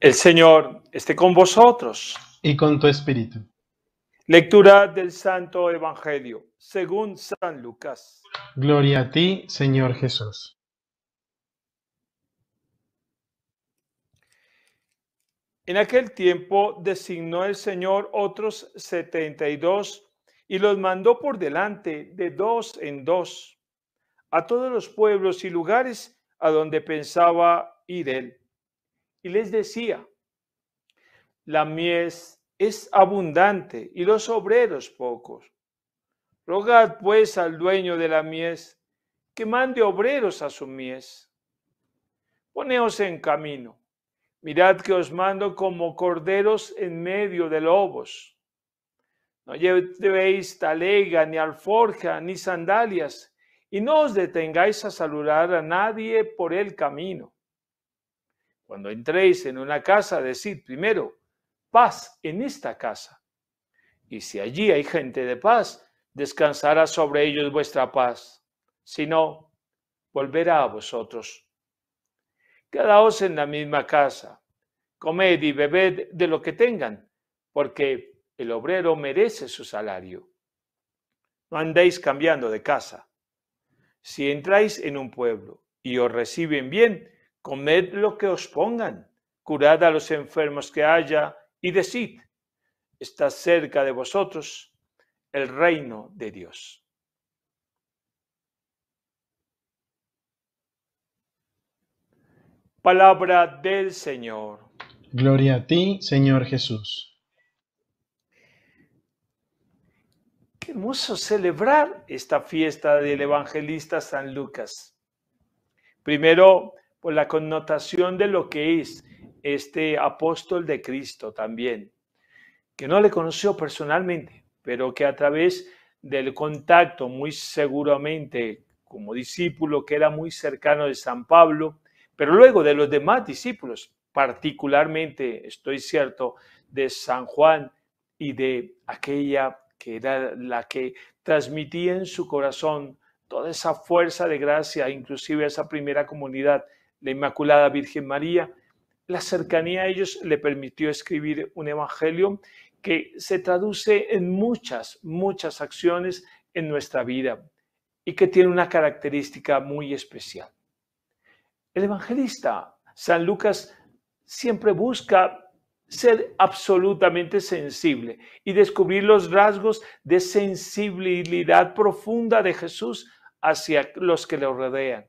El Señor esté con vosotros. Y con tu espíritu. Lectura del Santo Evangelio, según San Lucas. Gloria a ti, Señor Jesús. En aquel tiempo designó el Señor otros 72 y los mandó por delante de dos en dos a todos los pueblos y lugares a donde pensaba ir él. Y les decía: la mies es abundante y los obreros pocos. Rogad pues al dueño de la mies que mande obreros a su mies. Poneos en camino. Mirad que os mando como corderos en medio de lobos. No llevéis talega, ni alforja, ni sandalias, y no os detengáis a saludar a nadie por el camino. Cuando entréis en una casa, decid primero: paz en esta casa. Y si allí hay gente de paz, descansará sobre ellos vuestra paz. Si no, volverá a vosotros. Quedaos en la misma casa, comed y bebed de lo que tengan, porque el obrero merece su salario. No andéis cambiando de casa. Si entráis en un pueblo y os reciben bien, comed lo que os pongan, curad a los enfermos que haya y decid: está cerca de vosotros el reino de Dios. Palabra del Señor. Gloria a ti, Señor Jesús. Qué hermoso celebrar esta fiesta del evangelista San Lucas. Primero, por la connotación de lo que es este apóstol de Cristo también, que no le conoció personalmente, pero que a través del contacto muy seguramente como discípulo que era muy cercano de San Pablo, pero luego de los demás discípulos, particularmente, estoy cierto, de San Juan y de aquella que era la que transmitía en su corazón toda esa fuerza de gracia, inclusive esa primera comunidad, la Inmaculada Virgen María. La cercanía a ellos le permitió escribir un evangelio que se traduce en muchas acciones en nuestra vida y que tiene una característica muy especial. El evangelista San Lucas siempre busca ser absolutamente sensible y descubrir los rasgos de sensibilidad profunda de Jesús hacia los que lo rodean.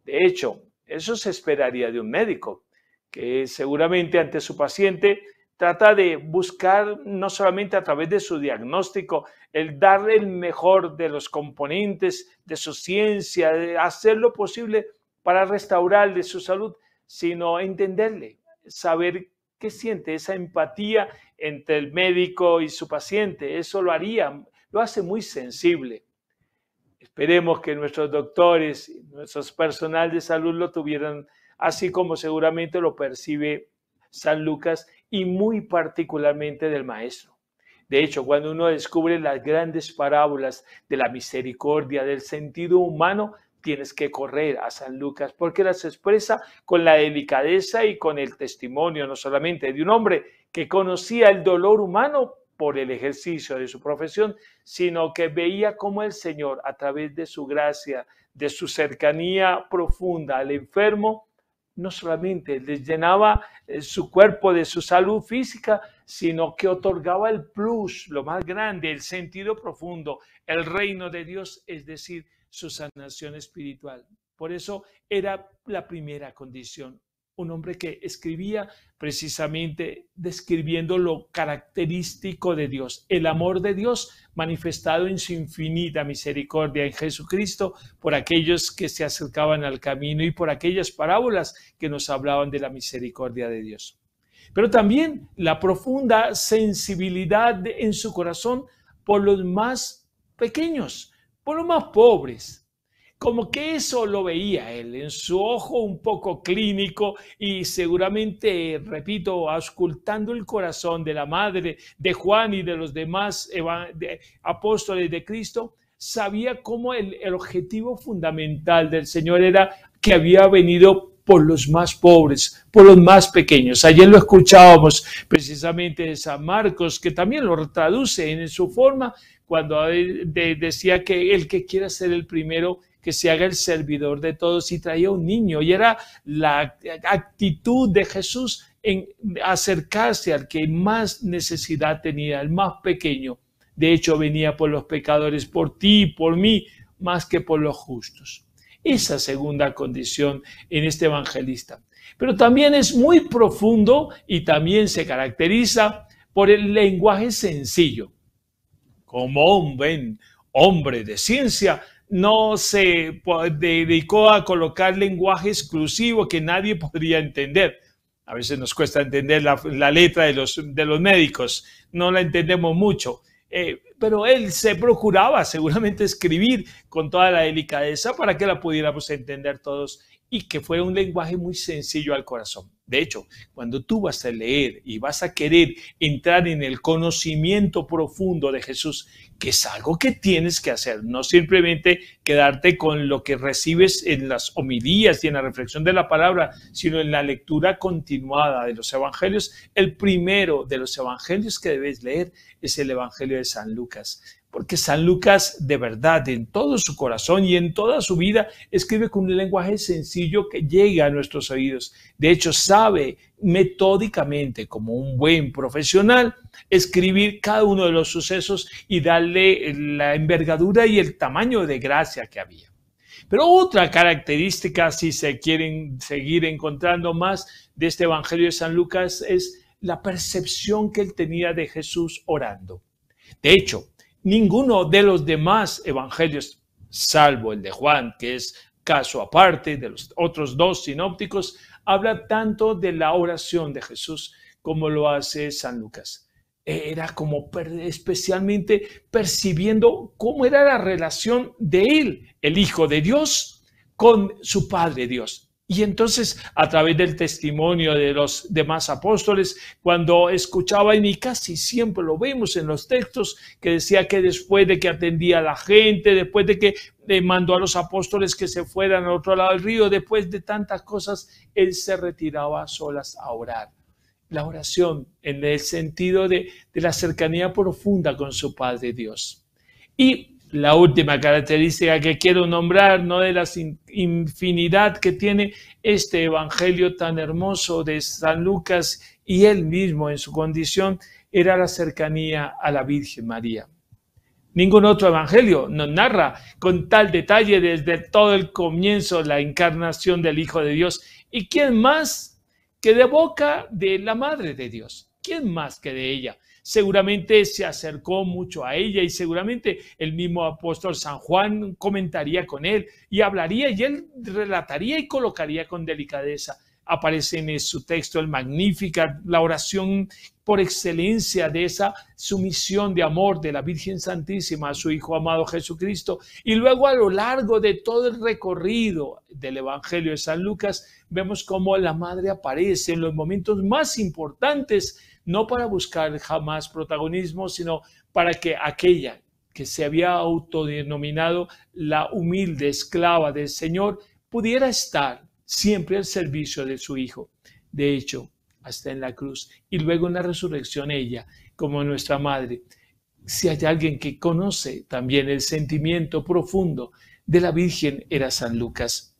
De hecho, eso se esperaría de un médico, que seguramente ante su paciente trata de buscar, no solamente a través de su diagnóstico, el darle el mejor de los componentes de su ciencia, de hacer lo posible para restaurarle su salud, sino entenderle, saber qué siente, esa empatía entre el médico y su paciente. Eso lo hace muy sensible. Esperemos que nuestros doctores y nuestros personal de salud lo tuvieran así como seguramente lo percibe San Lucas y muy particularmente del Maestro. De hecho, cuando uno descubre las grandes parábolas de la misericordia, del sentido humano, tienes que correr a San Lucas porque las expresa con la delicadeza y con el testimonio, no solamente de un hombre que conocía el dolor humano por el ejercicio de su profesión, sino que veía cómo el Señor, a través de su gracia, de su cercanía profunda al enfermo, no solamente les llenaba su cuerpo de su salud física, sino que otorgaba el plus, lo más grande, el sentido profundo, el reino de Dios, es decir, su sanación espiritual. Por eso era la primera condición. Un hombre que escribía precisamente describiendo lo característico de Dios, el amor de Dios manifestado en su infinita misericordia en Jesucristo por aquellos que se acercaban al camino y por aquellas parábolas que nos hablaban de la misericordia de Dios. Pero también la profunda sensibilidad en su corazón por los más pequeños, por los más pobres. Como que eso lo veía él en su ojo un poco clínico y seguramente, repito, auscultando el corazón de la madre de Juan y de los demás apóstoles de Cristo, sabía cómo el objetivo fundamental del Señor era que había venido por los más pobres, por los más pequeños. Ayer lo escuchábamos precisamente de San Marcos, que también lo traduce en su forma, cuando decía que el que quiera ser el primero, que se haga el servidor de todos, y traía un niño. Y era la actitud de Jesús en acercarse al que más necesidad tenía, el más pequeño. De hecho, venía por los pecadores, por ti y por mí, más que por los justos. Esa segunda condición en este evangelista. Pero también es muy profundo y también se caracteriza por el lenguaje sencillo. Como un buen hombre de ciencia, no se dedicó a colocar lenguaje exclusivo que nadie podría entender. A veces nos cuesta entender la letra de los médicos, no la entendemos mucho. Pero él se procuraba seguramente escribir con toda la delicadeza para que la pudiéramos entender todos y que fuera un lenguaje muy sencillo al corazón. De hecho, cuando tú vas a leer y vas a querer entrar en el conocimiento profundo de Jesús, que es algo que tienes que hacer, no simplemente quedarte con lo que recibes en las homilías y en la reflexión de la palabra, sino en la lectura continuada de los evangelios. El primero de los evangelios que debes leer es el Evangelio de San Lucas. Porque San Lucas, de verdad, en todo su corazón y en toda su vida, escribe con un lenguaje sencillo que llega a nuestros oídos. De hecho, sabe metódicamente, como un buen profesional, escribir cada uno de los sucesos y darle la envergadura y el tamaño de gracia que había. Pero otra característica, si se quieren seguir encontrando más de este Evangelio de San Lucas, es la percepción que él tenía de Jesús orando. De hecho, ninguno de los demás evangelios, salvo el de Juan, que es caso aparte de los otros dos sinópticos, habla tanto de la oración de Jesús como lo hace San Lucas. Era como especialmente percibiendo cómo era la relación de él, el Hijo de Dios, con su Padre Dios. Y entonces, a través del testimonio de los demás apóstoles, cuando escuchaban, y casi siempre lo vemos en los textos, que decía que después de que atendía a la gente, después de que mandó a los apóstoles que se fueran al otro lado del río, después de tantas cosas, él se retiraba a solas a orar. La oración en el sentido de la cercanía profunda con su Padre Dios. Y la última característica que quiero nombrar, no de la infinidad que tiene este evangelio tan hermoso de San Lucas y él mismo en su condición, era la cercanía a la Virgen María. Ningún otro evangelio nos narra con tal detalle desde todo el comienzo la encarnación del Hijo de Dios. ¿Y quién más que de boca de la Madre de Dios? ¿Quién más que de ella? Seguramente se acercó mucho a ella y seguramente el mismo apóstol San Juan comentaría con él y hablaría y él relataría y colocaría con delicadeza. Aparece en su texto el Magnificat, la oración por excelencia de esa sumisión de amor de la Virgen Santísima a su Hijo amado Jesucristo. Y luego a lo largo de todo el recorrido del Evangelio de San Lucas vemos cómo la Madre aparece en los momentos más importantes, no para buscar jamás protagonismo, sino para que aquella que se había autodenominado la humilde esclava del Señor pudiera estar siempre al servicio de su Hijo. De hecho, hasta en la cruz y luego en la resurrección ella, como nuestra Madre. Si hay alguien que conoce también el sentimiento profundo de la Virgen, era San Lucas.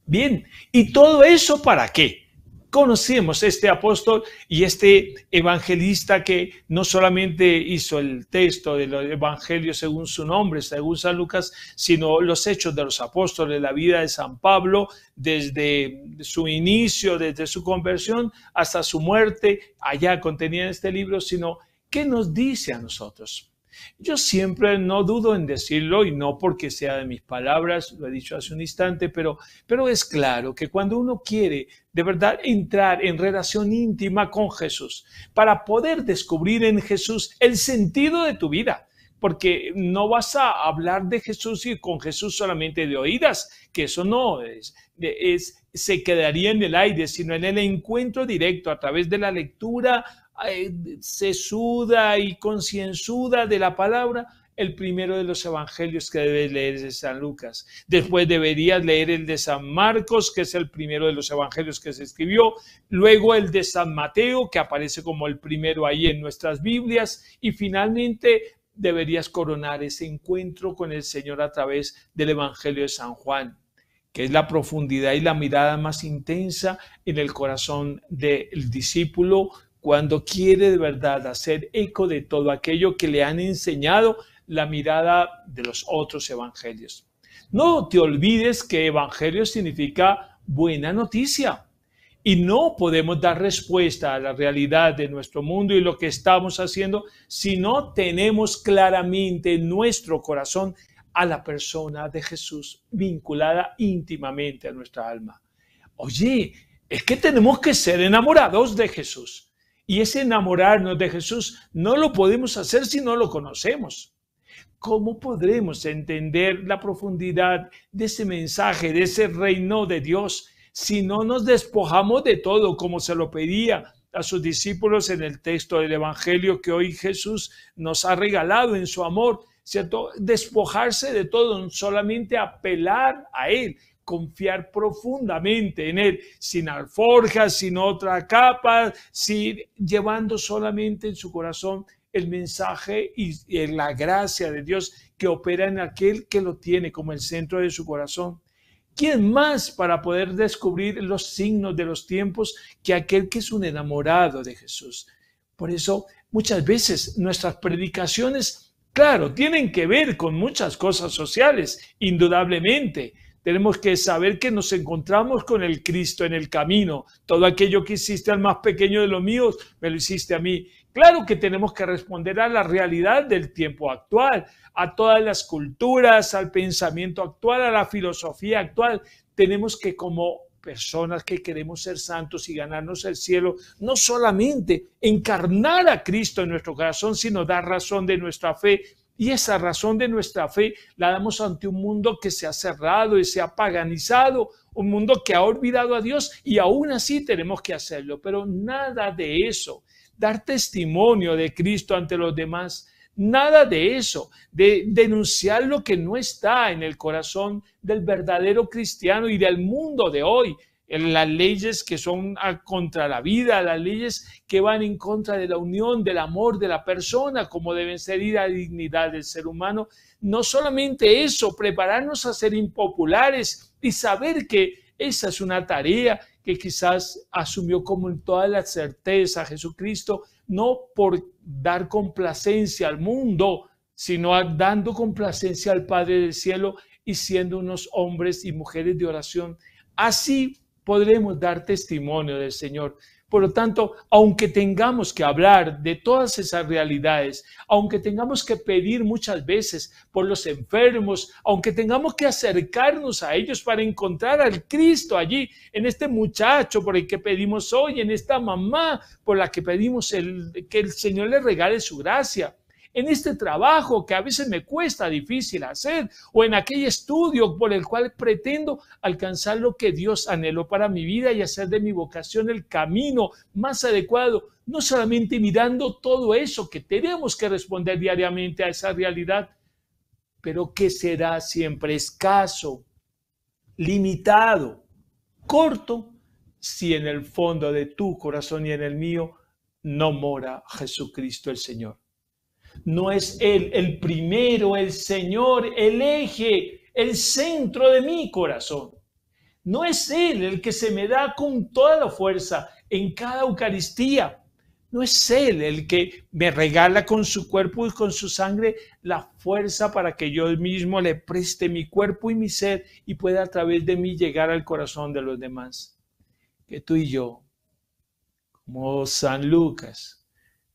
Bien, ¿y todo eso para qué? Conocemos este apóstol y este evangelista que no solamente hizo el texto del evangelio según su nombre, según San Lucas, sino los hechos de los apóstoles, la vida de San Pablo, desde su inicio, desde su conversión hasta su muerte, allá contenida en este libro, sino ¿qué nos dice a nosotros? Yo siempre no dudo en decirlo, y no porque sea de mis palabras, lo he dicho hace un instante, pero es claro que cuando uno quiere de verdad entrar en relación íntima con Jesús, para poder descubrir en Jesús el sentido de tu vida, porque no vas a hablar de Jesús y con Jesús solamente de oídas, que eso no se quedaría en el aire, sino en el encuentro directo a través de la lectura sesuda y concienzuda de la palabra, el primero de los evangelios que debes leer es de San Lucas. Después deberías leer el de San Marcos, que es el primero de los evangelios que se escribió. Luego el de San Mateo, que aparece como el primero ahí en nuestras Biblias. Y finalmente deberías coronar ese encuentro con el Señor a través del evangelio de San Juan, que es la profundidad y la mirada más intensa en el corazón del discípulo cuando quiere de verdad hacer eco de todo aquello que le han enseñado la mirada de los otros evangelios. No te olvides que evangelio significa buena noticia y no podemos dar respuesta a la realidad de nuestro mundo y lo que estamos haciendo si no tenemos claramente en nuestro corazón a la persona de Jesús vinculada íntimamente a nuestra alma. Oye, es que tenemos que ser enamorados de Jesús. Y ese enamorarnos de Jesús no lo podemos hacer si no lo conocemos. ¿Cómo podremos entender la profundidad de ese mensaje, de ese reino de Dios, si no nos despojamos de todo como se lo pedía a sus discípulos en el texto del Evangelio que hoy Jesús nos ha regalado en su amor? ¿Cierto? Despojarse de todo, solamente apelar a Él, confiar profundamente en Él, sin alforjas, sin otra capa, llevando solamente en su corazón el mensaje y la gracia de Dios que opera en aquel que lo tiene como el centro de su corazón. ¿Quién más para poder descubrir los signos de los tiempos que aquel que es un enamorado de Jesús? Por eso, muchas veces nuestras predicaciones, claro, tienen que ver con muchas cosas sociales, indudablemente. Tenemos que saber que nos encontramos con el Cristo en el camino. Todo aquello que hiciste al más pequeño de los míos, me lo hiciste a mí. Claro que tenemos que responder a la realidad del tiempo actual, a todas las culturas, al pensamiento actual, a la filosofía actual. Tenemos que, como personas que queremos ser santos y ganarnos el cielo, no solamente encarnar a Cristo en nuestro corazón, sino dar razón de nuestra fe. Y esa razón de nuestra fe la damos ante un mundo que se ha cerrado y se ha paganizado, un mundo que ha olvidado a Dios, y aún así tenemos que hacerlo. Pero nada de eso, dar testimonio de Cristo ante los demás, nada de eso, de denunciar lo que no está en el corazón del verdadero cristiano y del mundo de hoy. Las leyes que son contra la vida, las leyes que van en contra de la unión, del amor de la persona, como deben ser, y la dignidad del ser humano. No solamente eso, prepararnos a ser impopulares y saber que esa es una tarea que quizás asumió como en toda la certeza Jesucristo, no por dar complacencia al mundo, sino dando complacencia al Padre del Cielo y siendo unos hombres y mujeres de oración. Así podremos dar testimonio del Señor. Por lo tanto, aunque tengamos que hablar de todas esas realidades, aunque tengamos que pedir muchas veces por los enfermos, aunque tengamos que acercarnos a ellos para encontrar al Cristo allí, en este muchacho por el que pedimos hoy, en esta mamá por la que pedimos que el Señor le regale su gracia, en este trabajo que a veces me cuesta difícil hacer, o en aquel estudio por el cual pretendo alcanzar lo que Dios anheló para mi vida y hacer de mi vocación el camino más adecuado, no solamente mirando todo eso que tenemos que responder diariamente a esa realidad, pero que será siempre escaso, limitado, corto, si en el fondo de tu corazón y en el mío no mora Jesucristo el Señor. No es Él el primero, el Señor, el eje, el centro de mi corazón. No es Él el que se me da con toda la fuerza en cada Eucaristía. No es Él el que me regala con su cuerpo y con su sangre la fuerza para que yo mismo le preste mi cuerpo y mi ser y pueda a través de mí llegar al corazón de los demás. Que tú y yo, como San Lucas,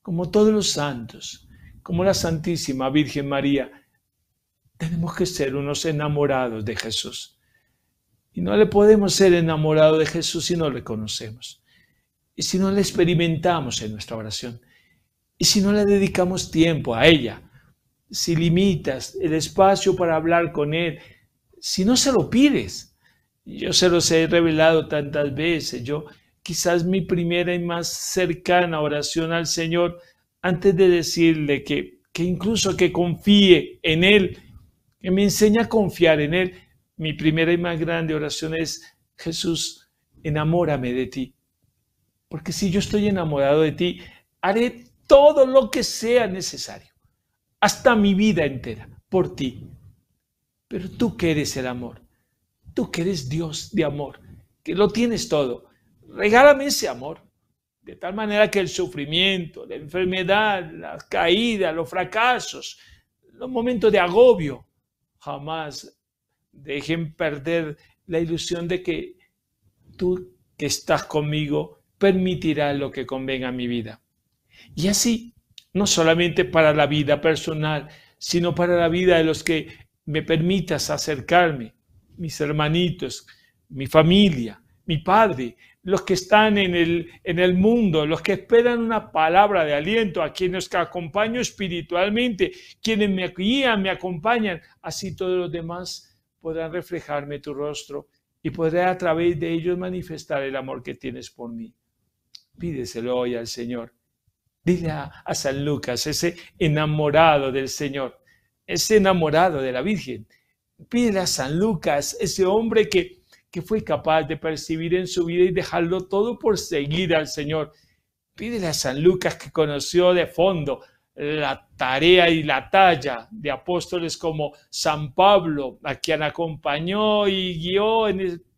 como todos los santos, como la Santísima Virgen María, tenemos que ser unos enamorados de Jesús. Y no le podemos ser enamorados de Jesús si no le conocemos. Y si no le experimentamos en nuestra oración. Y si no le dedicamos tiempo a ella. Si limitas el espacio para hablar con Él. Si no se lo pides. Yo se los he revelado tantas veces. Quizás mi primera y más cercana oración al Señor, antes de decirle que que incluso que confíe en Él, que me enseñe a confiar en Él. Mi primera y más grande oración es: Jesús, enamórame de ti. Porque si yo estoy enamorado de ti, haré todo lo que sea necesario, hasta mi vida entera, por ti. Pero tú que eres el amor, tú que eres Dios de amor, que lo tienes todo, regálame ese amor, de tal manera que el sufrimiento, la enfermedad, la caída, los fracasos, los momentos de agobio, jamás dejen perder la ilusión de que tú que estás conmigo permitirás lo que convenga a mi vida. Y así, no solamente para la vida personal, sino para la vida de los que me permitas acercarme, mis hermanitos, mi familia, mi padre, los que están en el mundo, los que esperan una palabra de aliento, a quienes acompaño espiritualmente, quienes me guían, me acompañan, así todos los demás podrán reflejarme tu rostro y podré a través de ellos manifestar el amor que tienes por mí. Pídeselo hoy al Señor. Dile a San Lucas, ese enamorado del Señor, ese enamorado de la Virgen. Pídele a San Lucas, ese hombre que fue capaz de percibir en su vida y dejarlo todo por seguir al Señor. Pídele a San Lucas, que conoció de fondo la tarea y la talla de apóstoles como San Pablo, a quien acompañó y guió,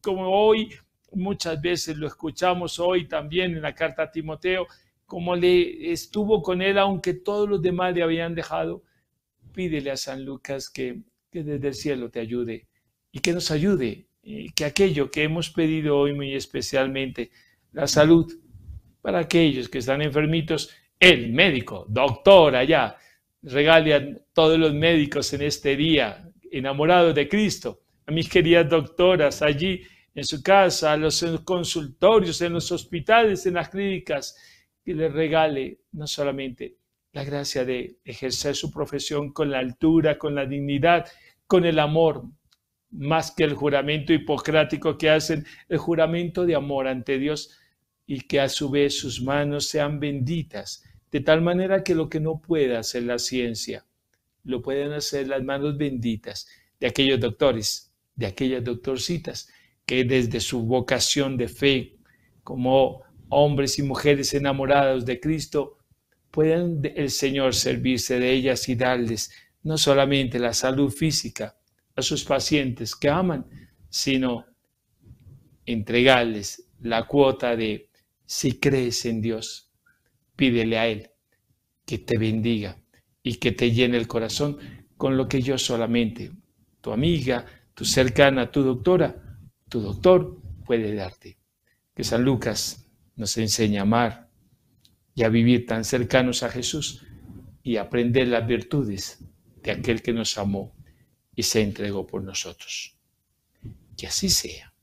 como hoy muchas veces lo escuchamos hoy también en la carta a Timoteo, como le estuvo con él, aunque todos los demás le habían dejado. Pídele a San Lucas que desde el cielo te ayude y que nos ayude, y que aquello que hemos pedido hoy muy especialmente, la salud para aquellos que están enfermitos, el médico, doctor allá, regale a todos los médicos en este día, enamorados de Cristo, a mis queridas doctoras allí en su casa, en los consultorios, en los hospitales, en las clínicas, que les regale no solamente la gracia de ejercer su profesión con la altura, con la dignidad, con el amor, más que el juramento hipocrático que hacen, el juramento de amor ante Dios, y que a su vez sus manos sean benditas, de tal manera que lo que no pueda hacer la ciencia, lo pueden hacer las manos benditas de aquellos doctores, de aquellas doctorcitas, que desde su vocación de fe, como hombres y mujeres enamorados de Cristo, pueden el Señor servirse de ellas y darles no solamente la salud física a sus pacientes que aman, sino entregarles la cuota de: si crees en Dios, pídele a Él que te bendiga y que te llene el corazón con lo que yo solamente, tu amiga, tu cercana, tu doctora, tu doctor puede darte. Que San Lucas nos enseña a amar y a vivir tan cercanos a Jesús y aprender las virtudes de aquel que nos amó y se entregó por nosotros. Que así sea.